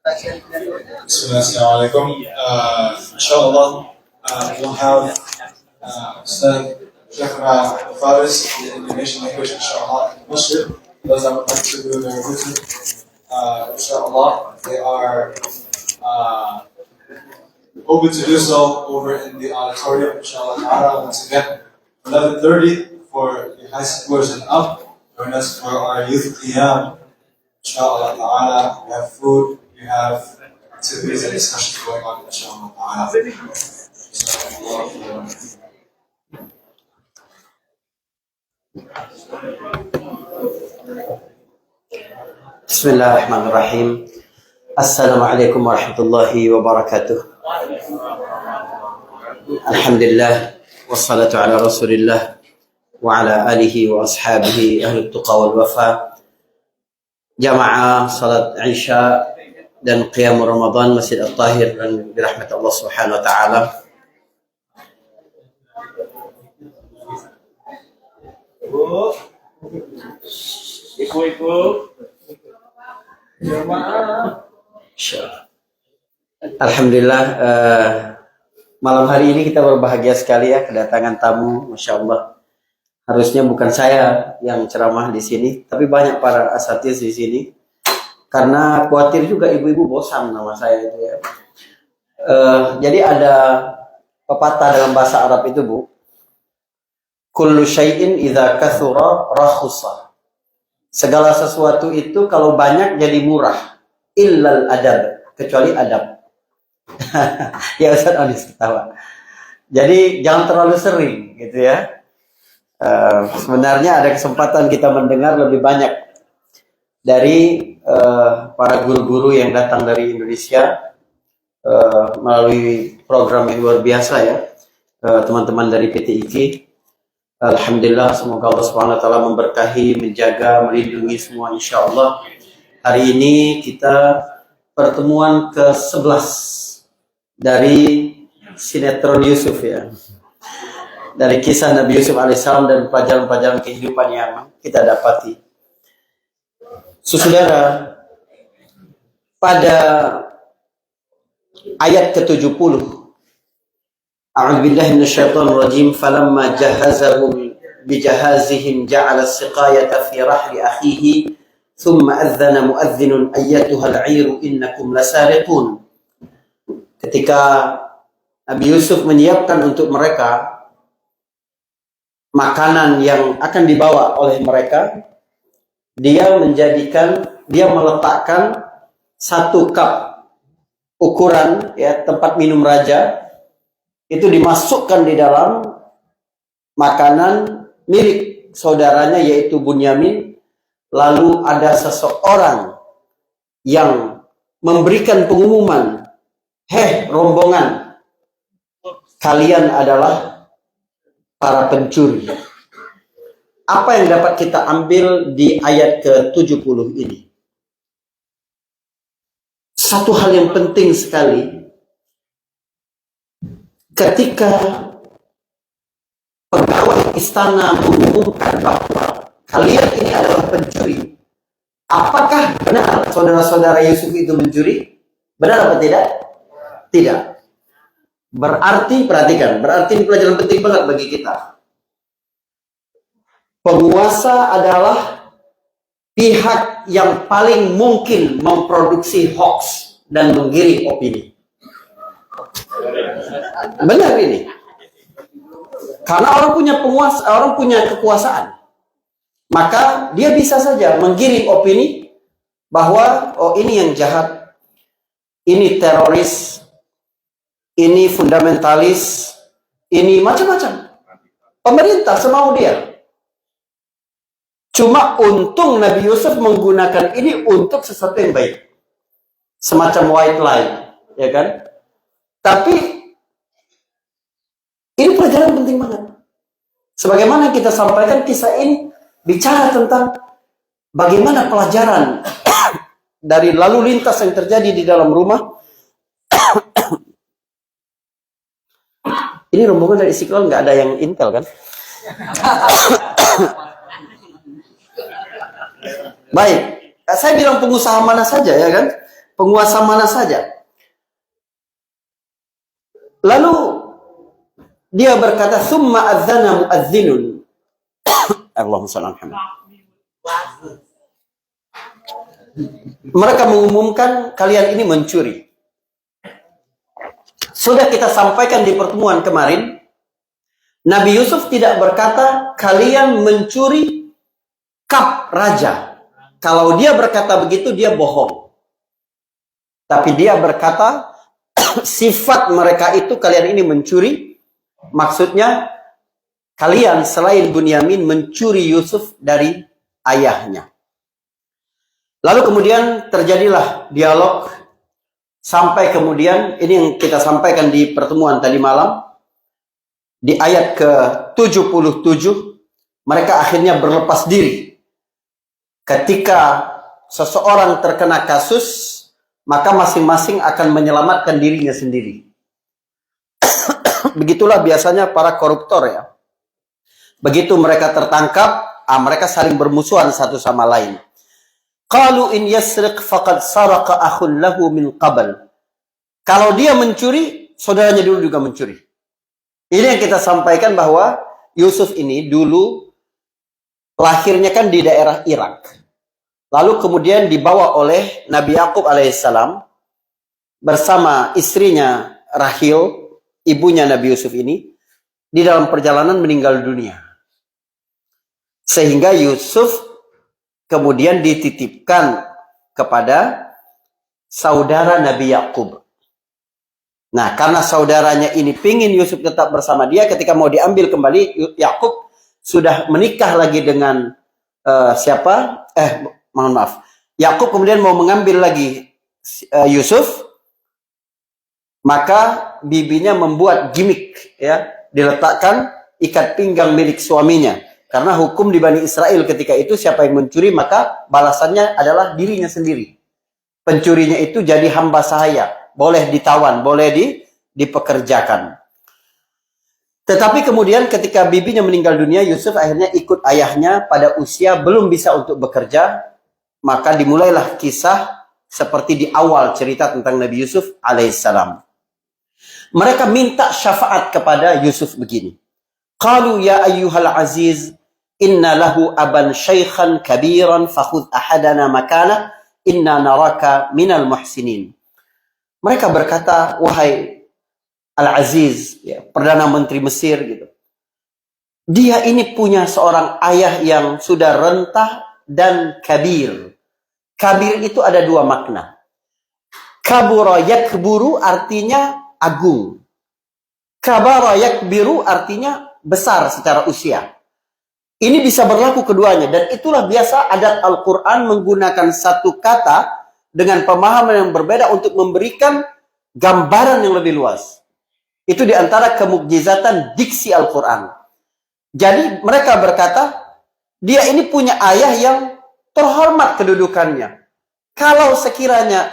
Assalamualaikum. Inshallah, we'll have Ustaz Shafra Faris in the Indonesian language, inshallah, Muslim. Those that would like to do their visit, inshallah, they are open to do so over in the auditorium, inshallah ta'ala. Once again, 11:30 for the high schoolers and up. Join us for our youth qiyam, inshallah ta'ala. We have food, we have activities and discussions going on, inshallah ta'ala. Bismillahirrahmanirrahim. Assalamualaikum warahmatullahi wabarakatuh. Alhamdulillah, wassalatu ala rasulillah wa ala alihi wa ashabihi ahli tuqa wal wafa. Jamaah salat Isya dan qiyam Ramadan Masjid At-Tahir dan dirahmati Allah Subhanahu wa taala. Ibu-ibu Alhamdulillah, malam hari ini kita berbahagia sekali ya kedatangan tamu, masya Allah. Harusnya bukan saya yang ceramah di sini, tapi banyak para asatiz di sini. Karena khawatir juga ibu-ibu bosan sama saya itu ya. Jadi ada pepatah dalam bahasa Arab itu, Bu. Kullu syai'in idza kathura rakhusa. Segala sesuatu itu kalau banyak jadi murah, illal adab, kecuali adab. Ya Ustaz Anis ketawa. Jadi jangan terlalu sering gitu ya. Sebenarnya ada kesempatan kita mendengar lebih banyak dari para guru-guru yang datang dari Indonesia melalui program yang luar biasa ya, teman-teman dari PT IKI. Alhamdulillah, semoga Allah SWT memberkahi, menjaga, melindungi semua insya Allah. Hari ini kita pertemuan ke-11 dari sinetron Yusuf ya. Dari kisah Nabi Yusuf alaihissalam dan pelajaran-pelajaran kehidupan yang kita dapati. Saudara, pada ayat ke-70 A'udzubillahi minasyaitonir rajim falamma jahazahum bijahazihim ja'ala as-siqayata fi rahli akhihi thumma adzana muadzdhinun ayyatuhal 'iru innakum lasariqun. Ketika Nabi Yusuf menyiapkan untuk mereka makanan yang akan dibawa oleh mereka, dia meletakkan satu cup ukuran ya tempat minum raja, itu dimasukkan di dalam makanan milik saudaranya yaitu Bunyamin. Lalu ada seseorang yang memberikan pengumuman, "Heh rombongan, kalian adalah para pencuri." Apa yang dapat kita ambil di ayat ke-70 ini? Satu hal yang penting sekali. Ketika pegawai istana mengumumkan bahwa kalian ini adalah pencuri, apakah benar saudara-saudara Yusuf itu mencuri? Benar atau tidak? Tidak. Berarti, perhatikan, berarti ini pelajaran penting banget bagi kita. Penguasa adalah pihak yang paling mungkin memproduksi hoax dan menggiring opini. Benar ini. Karena orang punya penguasa, orang punya kekuasaan. Maka dia bisa saja menggiring opini bahwa oh ini yang jahat, ini teroris, ini fundamentalis, ini macam-macam. Pemerintah semau dia. Cuma untung Nabi Yusuf menggunakan ini untuk sesuatu yang baik. Semacam white lie, ya kan? Tapi ini pelajaran penting banget. Sebagaimana kita sampaikan, kisah ini bicara tentang bagaimana pelajaran dari lalu lintas yang terjadi di dalam rumah. Ini rombongan dari Istiqlal nggak ada yang Intel kan? Baik, saya bilang pengusaha mana saja ya kan? penguasa mana saja. Lalu dia berkata, "Tsumma adzana muadzinun." Allahumma shalli ala Muhammad. Mereka mengumumkan kalian ini mencuri. Sudah kita sampaikan di pertemuan kemarin, Nabi Yusuf tidak berkata kalian mencuri kap raja. Kalau dia berkata begitu dia bohong. Tapi dia berkata sifat mereka itu kalian ini mencuri. Maksudnya kalian selain Bunyamin mencuri Yusuf dari ayahnya. Lalu kemudian terjadilah dialog sampai kemudian ini yang kita sampaikan di pertemuan tadi malam. Di ayat ke-77 mereka akhirnya berlepas diri. Ketika seseorang terkena kasus, maka masing-masing akan menyelamatkan dirinya sendiri. Begitulah biasanya para koruptor ya. Begitu mereka tertangkap, mereka saling bermusuhan satu sama lain. Qalu in yasriq faqad saraqa akhun lahu min qabl. Kalau dia mencuri, saudaranya dulu juga mencuri. Ini yang kita sampaikan bahwa Yusuf ini dulu lahirnya kan di daerah Irak. Lalu kemudian dibawa oleh Nabi Yakub alaihissalam bersama istrinya Rahil, ibunya Nabi Yusuf ini, di dalam perjalanan meninggal dunia. Sehingga Yusuf kemudian dititipkan kepada saudara Nabi Yakub. Nah, karena saudaranya ini pingin Yusuf tetap bersama dia, ketika mau diambil kembali, Yakub sudah menikah lagi dengan siapa? Mohon maaf. Yakub kemudian mau mengambil lagi Yusuf, maka bibinya membuat gimmick, ya, diletakkan ikat pinggang milik suaminya. Karena hukum di Bani Israel ketika itu siapa yang mencuri maka balasannya adalah dirinya sendiri. Pencurinya itu jadi hamba sahaya. Boleh ditawan, boleh dipekerjakan. Tetapi kemudian ketika bibinya meninggal dunia, Yusuf akhirnya ikut ayahnya pada usia belum bisa untuk bekerja. Maka dimulailah kisah seperti di awal cerita tentang Nabi Yusuf alaihissalam. Mereka minta syafaat kepada Yusuf begini. Qalu ya ayyuhal aziz, inna lahu aban syaikhan kabiran fakhudh ahadana makana, inna naraka minal muhsinin. Mereka berkata, wahai Al-Aziz, ya, Perdana Menteri Mesir, gitu. Dia ini punya seorang ayah yang sudah rentah dan kabir. Kabir itu ada dua makna. Kabura yakburu artinya agung. Kabara yakbiru artinya besar secara usia. Ini bisa berlaku keduanya. Dan itulah biasa adat Al-Quran menggunakan satu kata dengan pemahaman yang berbeda untuk memberikan gambaran yang lebih luas. Itu diantara kemukjizatan diksi Al-Quran. Jadi mereka berkata, dia ini punya ayah yang terhormat kedudukannya. Kalau sekiranya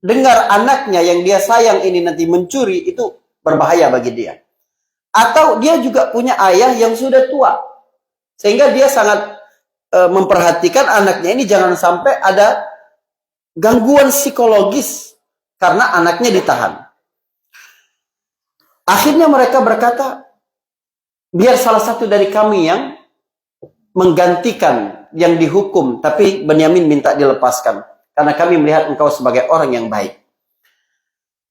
dengar anaknya yang dia sayang ini nanti mencuri, itu berbahaya bagi dia. Atau dia juga punya ayah yang sudah tua. Sehingga dia sangat memperhatikan anaknya ini jangan sampai ada gangguan psikologis karena anaknya ditahan. Akhirnya mereka berkata, biar salah satu dari kami yang menggantikan yang dihukum, tapi Benyamin minta dilepaskan karena kami melihat engkau sebagai orang yang baik.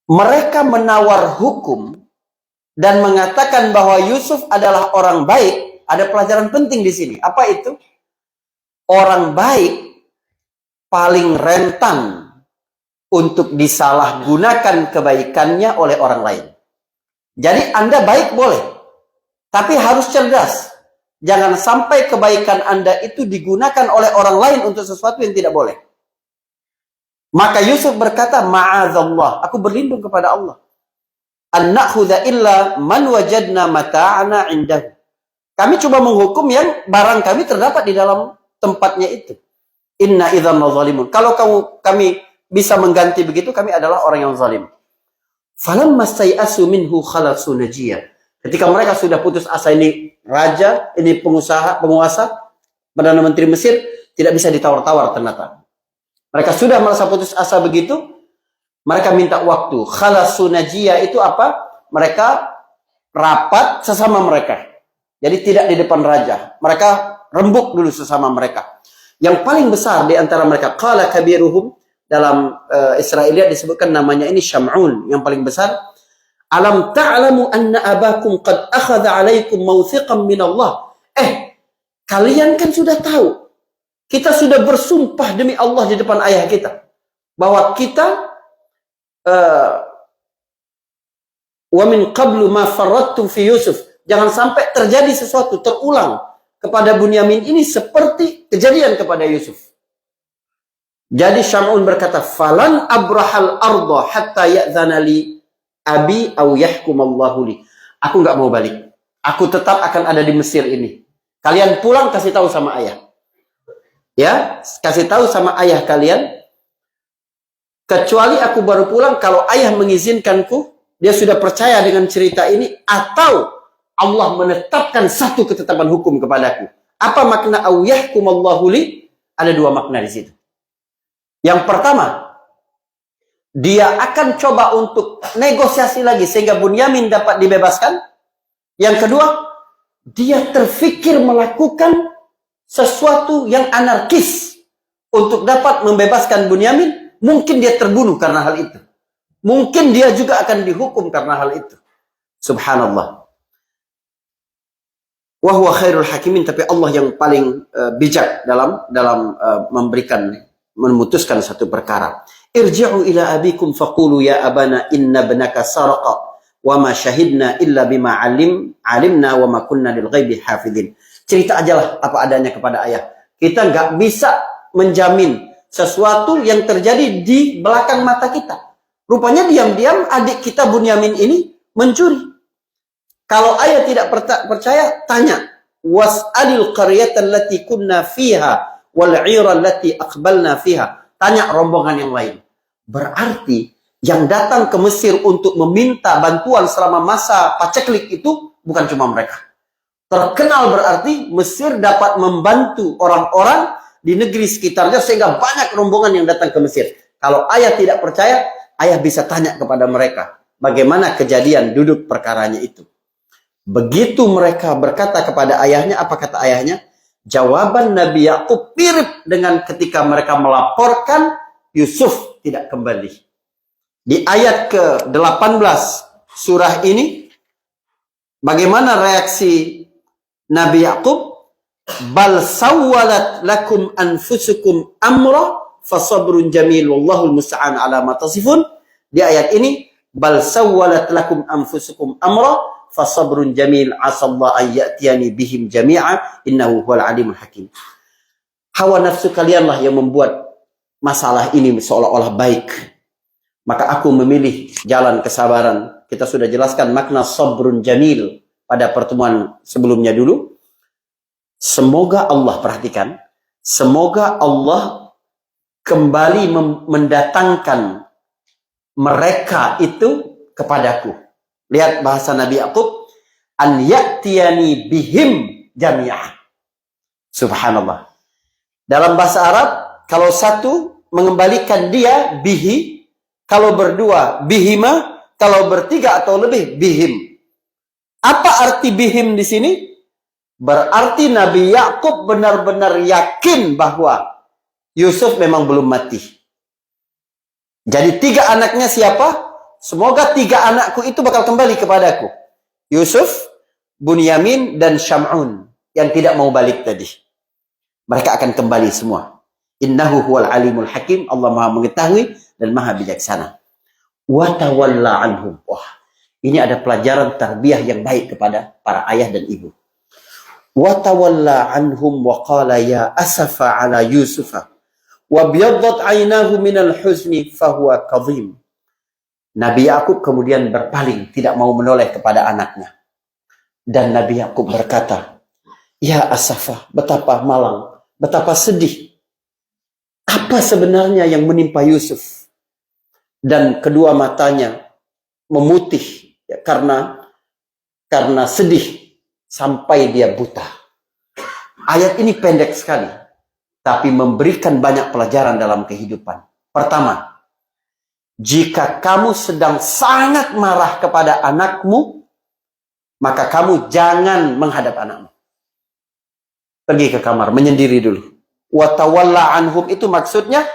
Mereka menawar hukum dan mengatakan bahwa Yusuf adalah orang baik. Ada pelajaran penting di sini. Apa itu? Orang baik paling rentan untuk disalahgunakan kebaikannya oleh orang lain. Jadi Anda baik boleh, tapi harus cerdas. Jangan sampai kebaikan Anda itu digunakan oleh orang lain untuk sesuatu yang tidak boleh. Maka Yusuf berkata, ma'adzallah, aku berlindung kepada Allah. An na'khudha illa man wajadna mata'ana indahu. Kami coba menghukum yang barang kami terdapat di dalam tempatnya itu. Inna idzan zalimun. Kalau kami bisa mengganti begitu, kami adalah orang yang zalim. Falamma stai'asu minhu khalasu najiyah. Ketika mereka sudah putus asa, ini raja, ini penguasa, Perdana Menteri Mesir, tidak bisa ditawar-tawar ternyata. Mereka sudah merasa putus asa begitu, mereka minta waktu. Khalasun najiyah itu apa? Mereka rapat sesama mereka. Jadi tidak di depan raja. Mereka rembuk dulu sesama mereka. Yang paling besar di antara mereka, qala kabiruhum, dalam Israiliyat disebutkan namanya ini Syam'un, yang paling besar. Alam ta'lamu anna abakum qad akhadha alaikum mawthiqan min Allah. Kalian kan sudah tahu. Kita sudah bersumpah demi Allah di depan ayah kita. Bahwa kita wa min qablu ma farrattum fi Yusuf. Jangan sampai terjadi sesuatu terulang kepada Bunyamin ini seperti kejadian kepada Yusuf. Jadi Syam'un berkata, "Falan abrahal arda hatta ya'zana li abi aw yahkum Allahu li." Aku enggak mau balik. Aku tetap akan ada di Mesir ini. Kalian pulang kasih tahu sama ayah. Ya, kasih tahu sama ayah kalian. Kecuali aku baru pulang kalau ayah mengizinkanku, dia sudah percaya dengan cerita ini, atau Allah menetapkan satu ketetapan hukum kepadaku. Apa makna aw yahkum Allahu li? Ada dua makna di situ. Yang pertama, dia akan coba untuk negosiasi lagi sehingga Bunyamin dapat dibebaskan. Yang kedua, dia terfikir melakukan sesuatu yang anarkis untuk dapat membebaskan Bunyamin. Mungkin dia terbunuh karena hal itu. Mungkin dia juga akan dihukum karena hal itu. Subhanallah. Wa huwa khairul hakimin, tapi Allah yang paling bijak dalam memutuskan satu perkara. Irji'u ila abikum faqulu ya abana inna ibnaka saraqa wa ma syahidna illa bima alimna wa ma kunna lil ghaibi hafidhin. Cerita ajalah apa adanya kepada ayah. Kita nggak bisa menjamin sesuatu yang terjadi di belakang mata kita. Rupanya diam-diam adik kita Bunyamin ini mencuri. Kalau ayah tidak percaya, tanya. Was'alil qaryata allati kunna fiha wal 'ira allati aqbalna fiha. Tanya rombongan yang lain. Berarti yang datang ke Mesir untuk meminta bantuan selama masa paceklik itu bukan cuma mereka. Terkenal berarti Mesir dapat membantu orang-orang di negeri sekitarnya sehingga banyak rombongan yang datang ke Mesir. Kalau ayah tidak percaya, ayah bisa tanya kepada mereka bagaimana kejadian duduk perkaranya itu. Begitu mereka berkata kepada ayahnya, apa kata ayahnya? Jawaban Nabi Yakub mirip dengan ketika mereka melaporkan Yusuf tidak kembali. Di ayat ke-18 surah ini, bagaimana reaksi Nabi Yakub? Bal sawwalat lakum anfusukum amra fasabrun jamil wallahul musta'an ala ma tasifun. Di ayat ini, bal sawwalat lakum anfusukum amra fasabrun jamil asallahu an ya'tiyani bihim jami'a innahu huwal alimul hakim. Hawa nafsu kalianlah yang membuat masalah ini seolah-olah baik. Maka aku memilih jalan kesabaran. Kita sudah jelaskan makna sabrun jamil pada pertemuan sebelumnya dulu. Semoga Allah, perhatikan, semoga Allah kembali mendatangkan mereka itu kepadaku. Lihat bahasa Nabi Yakub, an ya'tiyani bihim jami'ah. Subhanallah. Dalam bahasa Arab, kalau satu mengembalikan dia bihi, kalau berdua bihima, kalau bertiga atau lebih bihim. Apa arti bihim di sini? Berarti Nabi Yakub benar-benar yakin bahwa Yusuf memang belum mati. Jadi 3 anaknya siapa? Semoga 3 anakku itu bakal kembali kepadaku. Yusuf, Bunyamin, dan Syam'un yang tidak mau balik tadi. Mereka akan kembali semua. Innahu huwal alimul hakim. Allah maha mengetahui dan maha bijaksana. Wa tawalla anhum. Wah, ini ada pelajaran tarbiyah yang baik kepada para ayah dan ibu. Wa tawalla anhum wa qala ya asafa ala Yusufa wa biyaddat aynahu minal huzni fahuwa kadhim. Nabi Yakub kemudian berpaling, tidak mau menoleh kepada anaknya. Dan Nabi Yakub berkata, ya asafa, betapa malang, betapa sedih. Apa sebenarnya yang menimpa Yusuf? Dan kedua matanya memutih ya, karena sedih sampai dia buta. Ayat ini pendek sekali. tapi memberikan banyak pelajaran dalam kehidupan. Pertama, jika kamu sedang sangat marah kepada anakmu, maka kamu jangan menghadap anakmu. Pergi ke kamar, menyendiri dulu. Wa tawalla anhum itu maksudnya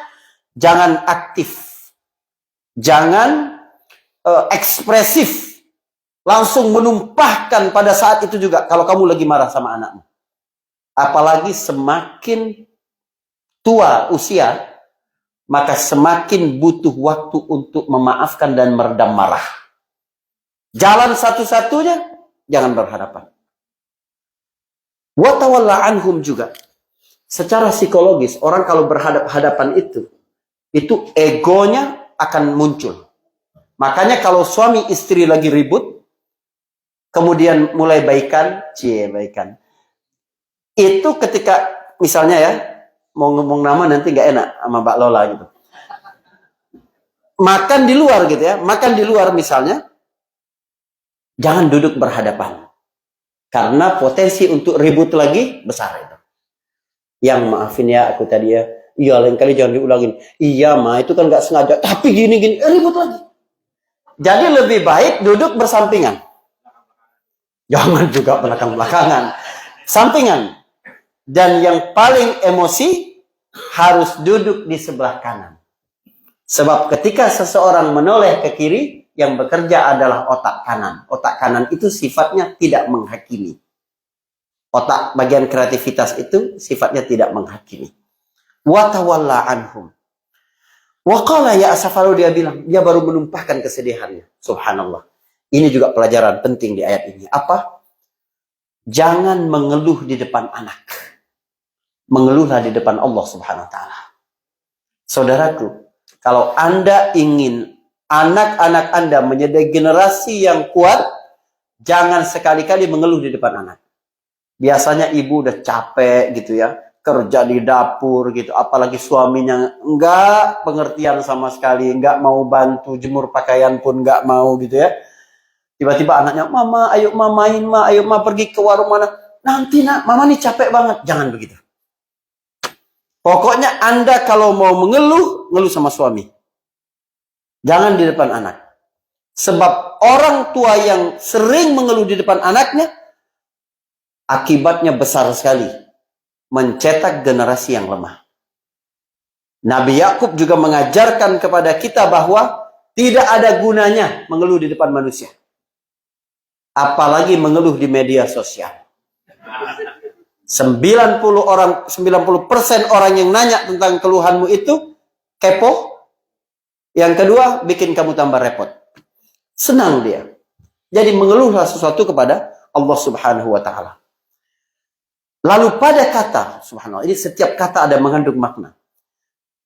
jangan aktif. Jangan ekspresif. Langsung menumpahkan pada saat itu juga kalau kamu lagi marah sama anakmu. Apalagi semakin tua usia, maka semakin butuh waktu untuk memaafkan dan meredam marah. Jalan satu-satunya, jangan berhadapan. Wa tawalla anhum juga. Secara psikologis, orang kalau berhadap-hadapan itu egonya akan muncul. Makanya kalau suami istri lagi ribut, kemudian mulai baikan. Itu ketika, misalnya ya, mau ngomong nama nanti nggak enak sama Mbak Lola gitu. Makan di luar gitu ya, makan di luar misalnya, jangan duduk berhadapan. Karena potensi untuk ribut lagi besar itu. Yang maafin ya aku tadi ya, iya lain kali jangan diulangin. Iya ma, itu kan nggak sengaja, tapi gini, ribut lagi. Jadi lebih baik duduk bersampingan. Jangan juga belakang-belakangan. Sampingan. Dan yang paling emosi harus duduk di sebelah kanan. Sebab ketika seseorang menoleh ke kiri, yang bekerja adalah otak kanan. Otak kanan itu sifatnya tidak menghakimi. Otak bagian kreativitas itu sifatnya tidak menghakimi. Wa tawalla anhum. Wa qala ya asafalu, dia bilang, dia baru menumpahkan kesedihannya. Subhanallah. Ini juga pelajaran penting di ayat ini. Apa? Jangan mengeluh di depan anak. Mengeluhlah di depan Allah Subhanahu wa taala. Saudaraku, kalau Anda ingin anak-anak Anda menjadi generasi yang kuat, jangan sekali-kali mengeluh di depan anak. Biasanya ibu udah capek gitu ya, kerja di dapur gitu, apalagi suaminya enggak pengertian sama sekali, enggak mau bantu jemur pakaian pun enggak mau gitu ya. Tiba-tiba anaknya, mama ayo mama main ma, ayo ma pergi ke warung mana, nanti nak mama nih capek banget. Jangan begitu. Pokoknya Anda kalau mau mengeluh, ngeluh sama suami. Jangan di depan anak. Sebab orang tua yang sering mengeluh di depan anaknya, akibatnya besar sekali. Mencetak generasi yang lemah. Nabi Yakub juga mengajarkan kepada kita bahwa tidak ada gunanya mengeluh di depan manusia. Apalagi mengeluh di media sosial. 90% orang yang nanya tentang keluhanmu itu kepo. Yang kedua, bikin kamu tambah repot. Senang dia. Jadi mengeluhlah sesuatu kepada Allah Subhanahu wa taala. Lalu pada kata, subhanallah, ini setiap kata ada mengandung makna.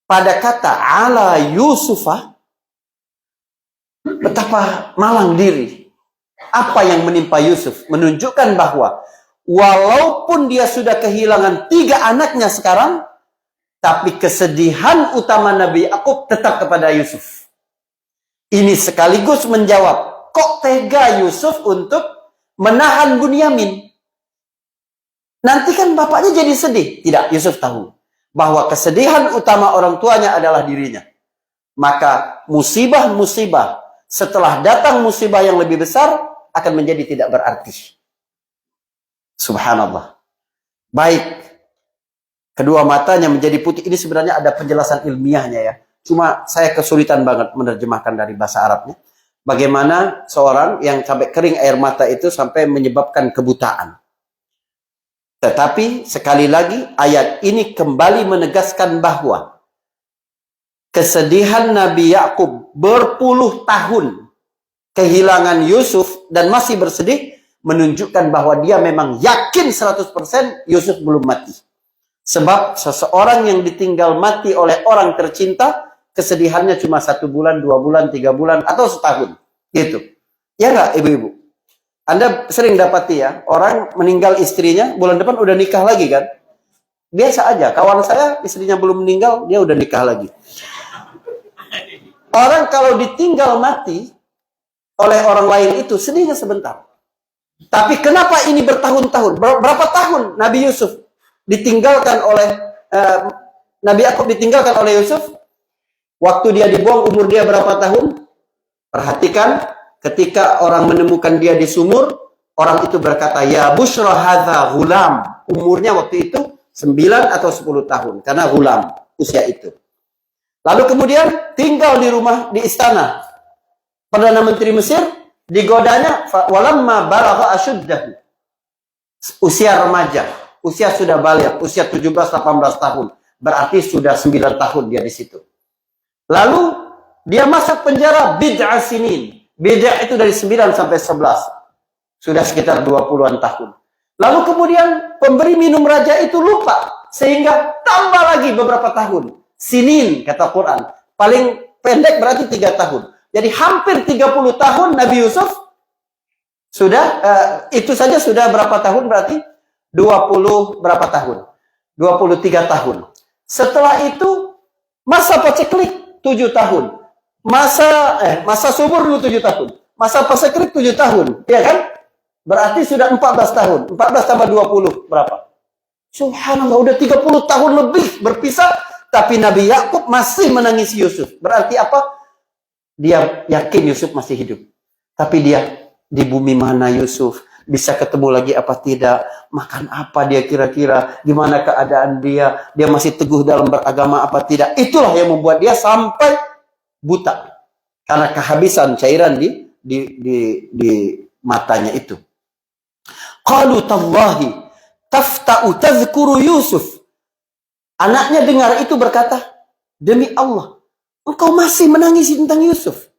Pada kata ala Yusufah, betapa malang diri. Apa yang menimpa Yusuf menunjukkan bahwa walaupun dia sudah kehilangan 3 anaknya sekarang, tapi kesedihan utama Nabi Yakub tetap kepada Yusuf. Ini sekaligus menjawab, kok tega Yusuf untuk menahan Bunyamin? Nanti kan bapaknya jadi sedih. Tidak, Yusuf tahu bahwa kesedihan utama orang tuanya adalah dirinya. Maka musibah-musibah setelah datang musibah yang lebih besar akan menjadi tidak berarti. Subhanallah. Baik. Kedua matanya menjadi putih. Ini sebenarnya ada penjelasan ilmiahnya ya. Cuma saya kesulitan banget menerjemahkan dari bahasa Arabnya. Bagaimana seorang yang sampai kering air mata itu sampai menyebabkan kebutaan. Tetapi sekali lagi ayat ini kembali menegaskan bahwa kesedihan Nabi Yakub berpuluh tahun kehilangan Yusuf dan masih bersedih menunjukkan bahwa dia memang yakin 100% Yusuf belum mati. Sebab seseorang yang ditinggal mati oleh orang tercinta, kesedihannya cuma 1 bulan, 2 bulan, 3 bulan, atau setahun. Gitu. Ya nggak ibu-ibu? Anda sering dapati ya, orang meninggal istrinya, bulan depan udah nikah lagi kan? Biasa aja, kawan saya istrinya belum meninggal, dia udah nikah lagi. Orang kalau ditinggal mati oleh orang lain itu, sedihnya sebentar. Tapi kenapa ini bertahun-tahun? Berapa tahun Nabi Yusuf ditinggalkan oleh Nabi Yakub ditinggalkan oleh Yusuf. Waktu dia dibuang, umur dia berapa tahun? Perhatikan, ketika orang menemukan dia di sumur, orang itu berkata, ya bushra hadza ghulam. Umurnya waktu itu 9 atau 10 tahun, karena ghulam, usia itu. Lalu kemudian tinggal di rumah, di istana. Perdana Menteri Mesir, digodanya, walamma balagha asyuddahu. Usia remaja, usia sudah balik, usia 17-18 tahun. Berarti sudah 9 tahun dia di situ. Lalu dia masuk penjara bid'ah sinin. Bid'ah itu dari 9 sampai 11. Sudah sekitar 20-an tahun. Lalu kemudian pemberi minum raja itu lupa. Sehingga tambah lagi beberapa tahun. Sinin, kata Quran. Paling pendek berarti 3 tahun. Jadi hampir 30 tahun Nabi Yusuf sudah, itu saja sudah berapa tahun berarti? 20 berapa tahun? 23 tahun. Setelah itu masa paceklik 7 tahun. Masa subur dulu 7 tahun. Masa paceklik 7 tahun. Ya kan? Berarti sudah 14 tahun. 14 tambah 20 berapa? Subhanallah, udah 30 tahun lebih berpisah. Tapi Nabi Yakub masih menangisi Yusuf. Berarti apa? Dia yakin Yusuf masih hidup. Tapi dia, di bumi mana Yusuf? Bisa ketemu lagi apa tidak? Makan apa dia kira-kira? Gimana keadaan dia? Dia masih teguh dalam beragama apa tidak? Itulah yang membuat dia sampai buta. Karena kehabisan cairan di matanya itu. Qalu tallahi tafta'u tadhkuru Yusuf. Anaknya dengar itu berkata, demi Allah, engkau masih menangisi tentang Yusuf.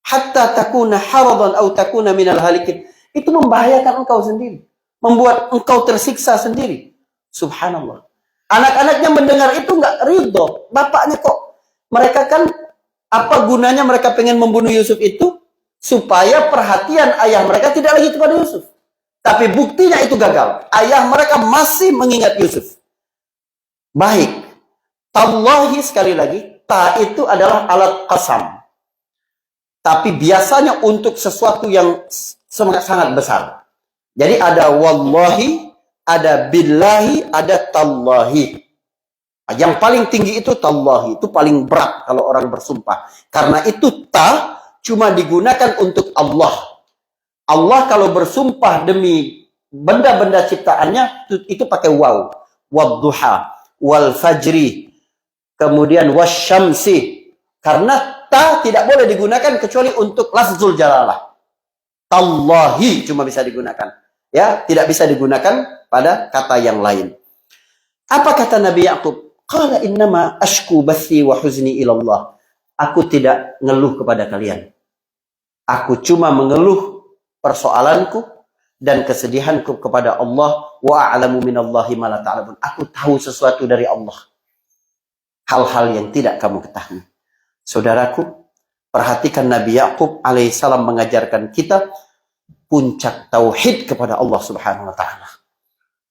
Hatta takuna haradan atau takuna minal halikin. Itu membahayakan engkau sendiri. Membuat engkau tersiksa sendiri. Subhanallah. Anak-anaknya mendengar itu nggak ridho. Bapaknya kok. Mereka kan, apa gunanya mereka pengen membunuh Yusuf itu? Supaya perhatian ayah mereka tidak lagi kepada Yusuf. Tapi buktinya itu gagal. Ayah mereka masih mengingat Yusuf. Baik. Tallahi sekali lagi. Ta itu adalah alat qasam. Tapi biasanya untuk sesuatu yang sangat besar. Jadi ada wallahi, ada billahi, ada tallahi. Yang paling tinggi itu tallahi. Itu paling berat kalau orang bersumpah. Karena itu ta cuma digunakan untuk Allah. Allah kalau bersumpah demi benda-benda ciptaannya, itu pakai waw. Wadduha, wal fajri, kemudian wasyamsi. Karena ta tidak boleh digunakan kecuali untuk lafzul jalalah. Tallahi cuma bisa digunakan. Ya, tidak bisa digunakan pada kata yang lain. Apa kata Nabi Yakub? Qala innama ashku bathi wa huzni ilallah. Aku tidak ngeluh kepada kalian. Aku cuma mengeluh persoalanku dan kesedihanku kepada Allah. Wa a'lamu minallahi ma la ta'lamun. Aku tahu sesuatu dari Allah. Hal-hal yang tidak kamu ketahui. Saudaraku, perhatikan Nabi Yakub alaihissalam mengajarkan kita puncak tauhid kepada Allah Subhanahu wa taala.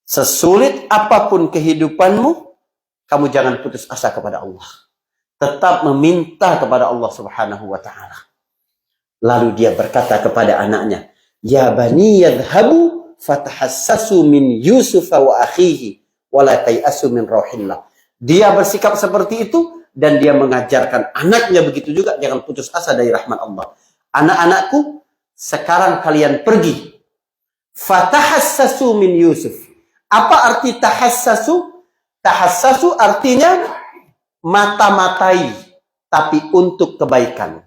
Sesulit apapun kehidupanmu, kamu jangan putus asa kepada Allah. Tetap meminta kepada Allah Subhanahu wa taala. Lalu dia berkata kepada anaknya, "Ya bani yadhhabu fatahassasu min Yusuf wa akhihi wa la tayasu min rauhillah." Dia bersikap seperti itu dan dia mengajarkan anaknya begitu juga, jangan putus asa dari rahmat Allah. Anak-anakku, sekarang kalian pergi. Fatahassasu min Yusuf. Apa arti tahassasu? Tahassasu artinya mata-matai, tapi untuk kebaikan.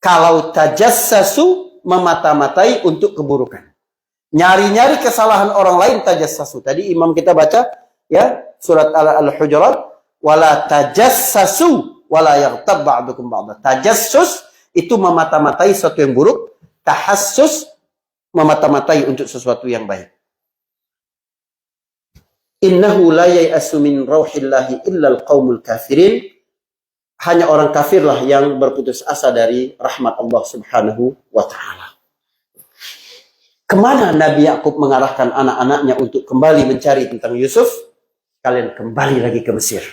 Kalau tajassasu, memata-matai untuk keburukan. Nyari-nyari kesalahan orang lain, tajassasu. Tadi imam kita baca, ya, surat Al-Hujurat, wala tajassasu wala yaghtab ba'dukum ba'da. Tajassus itu memata-matai sesuatu yang buruk, tahassus memata-matai untuk sesuatu yang baik. Innahu la yai'asu min rauhillahi illa al-qaumul kafirin. Hanya orang kafirlah yang berputus asa dari rahmat Allah Subhanahu wa taala. Kemana Nabi Yakub mengarahkan anak-anaknya untuk kembali mencari tentang Yusuf? Kalian kembali lagi ke Mesir.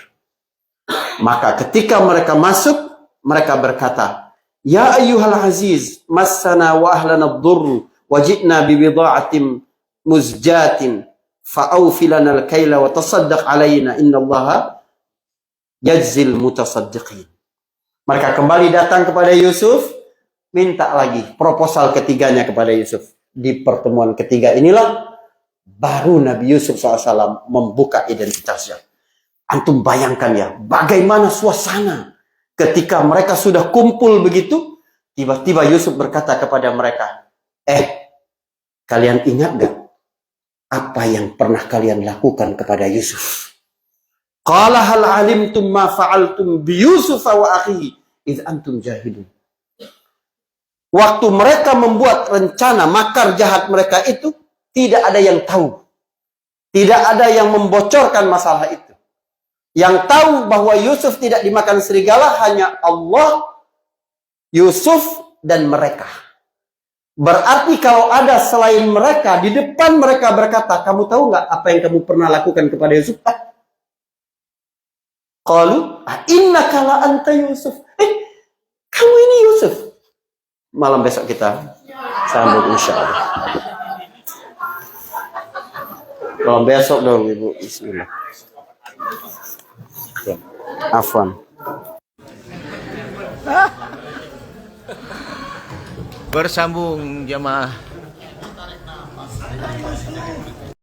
Maka ketika mereka masuk, mereka berkata, "Ya ayyuhal aziz, massana wa ahlana ad-durr, wa ji'na bi bida'atin muzjatin, fa'awfilanal kaila wa tasaddaq alaina innallaha yajzil mutasaddiqin. Mereka kembali datang kepada Yusuf, minta lagi proposal ketiganya kepada Yusuf. Di pertemuan ketiga inilah baru Nabi Yusuf SAW membuka identitasnya. Antum bayangkan ya, bagaimana suasana ketika mereka sudah kumpul begitu, tiba-tiba Yusuf berkata kepada mereka, kalian ingat gak apa yang pernah kalian lakukan kepada Yusuf? Qala hal alimtum ma fa'altum bi Yusuf wa akhihi idh antum jahilun. Waktu mereka membuat rencana makar jahat mereka itu, tidak ada yang tahu. Tidak ada yang membocorkan masalah itu. Yang tahu bahwa Yusuf tidak dimakan serigala hanya Allah, Yusuf, dan mereka. Berarti kalau ada selain mereka, di depan mereka berkata, kamu tahu nggak apa yang kamu pernah lakukan kepada Yusuf? Qalu, innaka la anta Yusuf. Kamu ini Yusuf. Malam besok kita sambung insyaallah. Malam besok dong Ibu. Bismillah. Afwan. Bersambung jamaah.